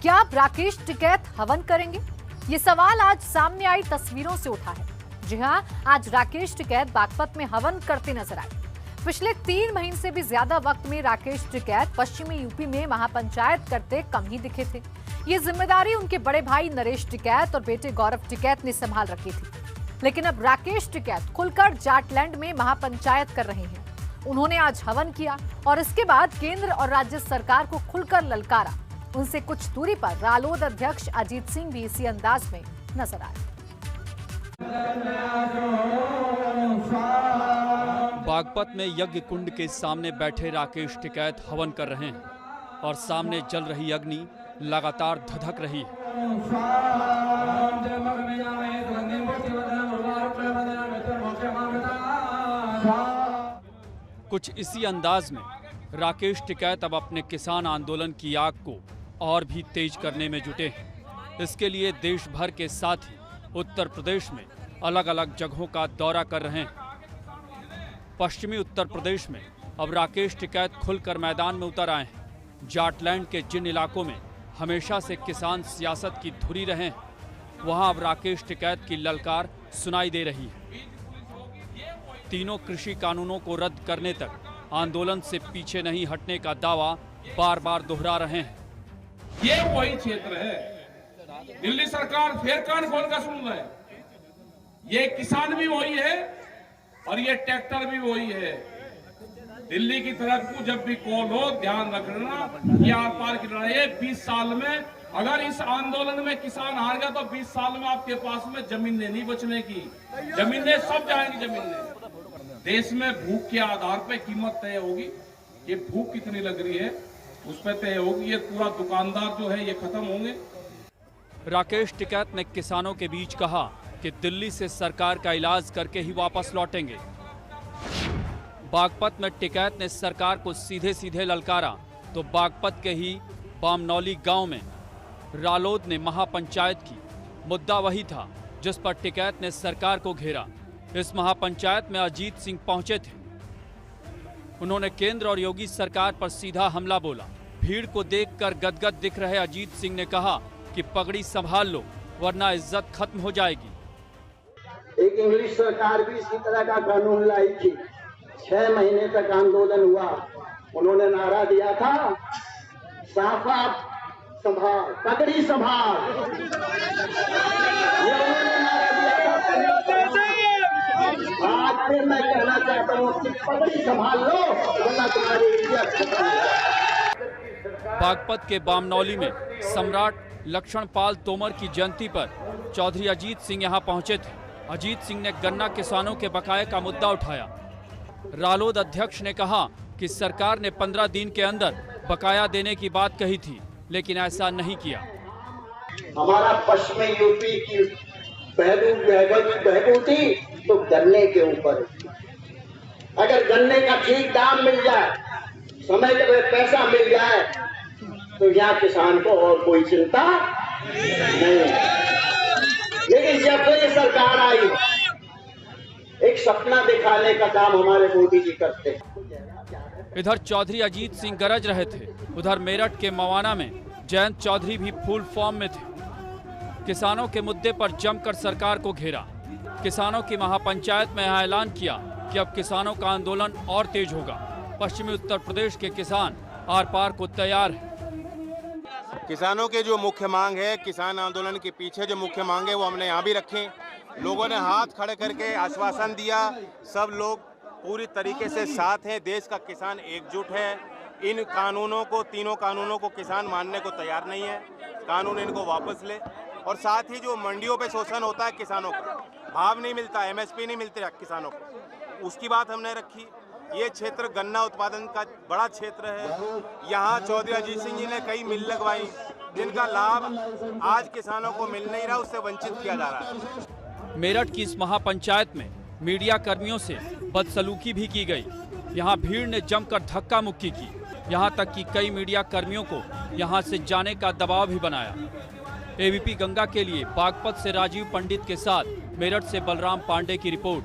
क्या अब राकेश टिकैत हवन करेंगे? ये सवाल आज सामने आई तस्वीरों से उठा है। जी हां, आज राकेश टिकैत बागपत में हवन करते नजर आए। पिछले 3 महीने से भी ज्यादा वक्त में राकेश टिकैत पश्चिमी यूपी में महापंचायत करते कम ही दिखे थे। ये जिम्मेदारी उनके बड़े भाई नरेश टिकैत और बेटे गौरव टिकैत ने संभाल रखी थी। लेकिन अब राकेश टिकैत खुलकर जाटलैंड में महापंचायत कर रहे हैं। उन्होंने आज हवन किया और इसके बाद केंद्र और राज्य सरकार को खुलकर ललकारा। उनसे कुछ दूरी पर रालोद अध्यक्ष अजीत सिंह भी इसी अंदाज में नजर आए। बागपत में यज्ञ कुंड के सामने बैठे राकेश टिकैत हवन कर रहे हैं और सामने जल रही अग्नि लगातार धधक रही है। कुछ इसी अंदाज में राकेश टिकैत अब अपने किसान आंदोलन की आग को और भी तेज करने में जुटे हैं। इसके लिए देश भर के साथ ही उत्तर प्रदेश में अलग अलग जगहों का दौरा कर रहे हैं। पश्चिमी उत्तर प्रदेश में अब राकेश टिकैत खुलकर मैदान में उतर आए हैं। जाटलैंड के जिन इलाकों में हमेशा से किसान सियासत की धुरी रहे हैं, वहां अब राकेश टिकैत की ललकार सुनाई दे रही है। तीनों कृषि कानूनों को रद्द करने तक आंदोलन से पीछे नहीं हटने का दावा बार बार दोहरा रहे हैं। ये वही क्षेत्र है, दिल्ली सरकार फिर कान खोल कर सुन रहे हैं। ये किसान भी वही है और ये ट्रैक्टर भी वही है। दिल्ली की तरफ को जब भी कॉल हो, ध्यान रखना ये आर पार की लड़ाई है। 20 साल में अगर इस आंदोलन में किसान हार गया तो 20 साल में आपके पास में जमीनें नहीं बचने की, जमीनें सब जाएंगी। जमीनें देश में भूख के आधार पे कीमत तय होगी। ये भूख कितनी लग रही है उस पर तय होगी। ये पूरा दुकानदार जो है ये खत्म होंगे। राकेश टिकैत ने किसानों के बीच कहा कि दिल्ली से सरकार का इलाज करके ही वापस लौटेंगे। बागपत में टिकैत ने सरकार को सीधे सीधे ललकारा तो बागपत के ही बामनौली गांव में रालोद ने महापंचायत की। मुद्दा वही था जिस पर टिकैत ने सरकार को घेरा। इस महापंचायत में अजीत सिंह पहुंचे थे। उन्होंने केंद्र और योगी सरकार पर सीधा हमला बोला। भीड़ को देखकर गदगद दिख रहे अजीत सिंह ने कहा कि पगड़ी संभाल लो वरना इज्जत खत्म हो जाएगी। एक इंग्लिश सरकार भी इसी तरह का कानून लाई थी। 6 महीने तक आंदोलन हुआ। उन्होंने नारा दिया था, साफा संभाल, पगड़ी संभाल। ये उन्होंने नारा दिया था। आज फिर मैं कहना चाहता हूँ कि पगड़ी संभाल लो वरना तुम्हारी इज्जत खत्म हो जाएगी। बागपत के बामनौली में सम्राट लक्ष्मणपाल तोमर की जयंती पर चौधरी अजीत सिंह यहां पहुंचे थे। अजीत सिंह ने गन्ना किसानों के बकाये का मुद्दा उठाया। रालोद अध्यक्ष ने कहा कि सरकार ने 15 दिन के अंदर बकाया देने की बात कही थी, लेकिन ऐसा नहीं किया। हमारा पश्चिमी यूपी की बहबूदी तो गन्ने के ऊपर। अगर गन्ने का ठीक दाम मिल जाए, समय पे पैसा मिल जाए, तो यहाँ किसान को और कोई चिंता नहीं। लेकिन जब से ये सरकार आई, एक सपना दिखाने का काम हमारे मोदी जी करते हैं। इधर चौधरी अजीत सिंह गरज रहे थे, उधर मेरठ के मवाना में जयंत चौधरी भी फुल फॉर्म में थे। किसानों के मुद्दे पर जमकर सरकार को घेरा। किसानों की महापंचायत में ऐलान किया कि अब किसानों का आंदोलन और तेज होगा। पश्चिमी उत्तर प्रदेश के किसान आर पार को तैयार हैं। किसानों के जो मुख्य मांग है, किसान आंदोलन के पीछे जो मुख्य मांग है वो हमने यहाँ भी रखे। लोगों ने हाथ खड़े करके आश्वासन दिया। सब लोग पूरी तरीके से साथ हैं। देश का किसान एकजुट है। इन कानूनों को, तीनों कानूनों को किसान मानने को तैयार नहीं है। कानून इनको वापस ले। और साथ ही जो मंडियों पे शोषण होता है किसानों को, भाव नहीं मिलता, MSP नहीं मिलती किसानों को, उसकी बात हमने रखी। ये क्षेत्र गन्ना उत्पादन का बड़ा क्षेत्र है। यहाँ चौधरी अजीत सिंह जी ने कई मिल लगवाई जिनका लाभ आज किसानों को मिल नहीं रहा, उससे वंचित किया जा रहा है। मेरठ की इस महापंचायत में मीडिया कर्मियों से बदसलूकी भी की गई। यहाँ भीड़ ने जमकर धक्का मुक्की की। यहाँ तक कि कई मीडिया कर्मियों को यहाँ से जाने का दबाव भी बनाया। ABP गंगा के लिए बागपत से राजीव पंडित के साथ मेरठ से बलराम पांडे की रिपोर्ट।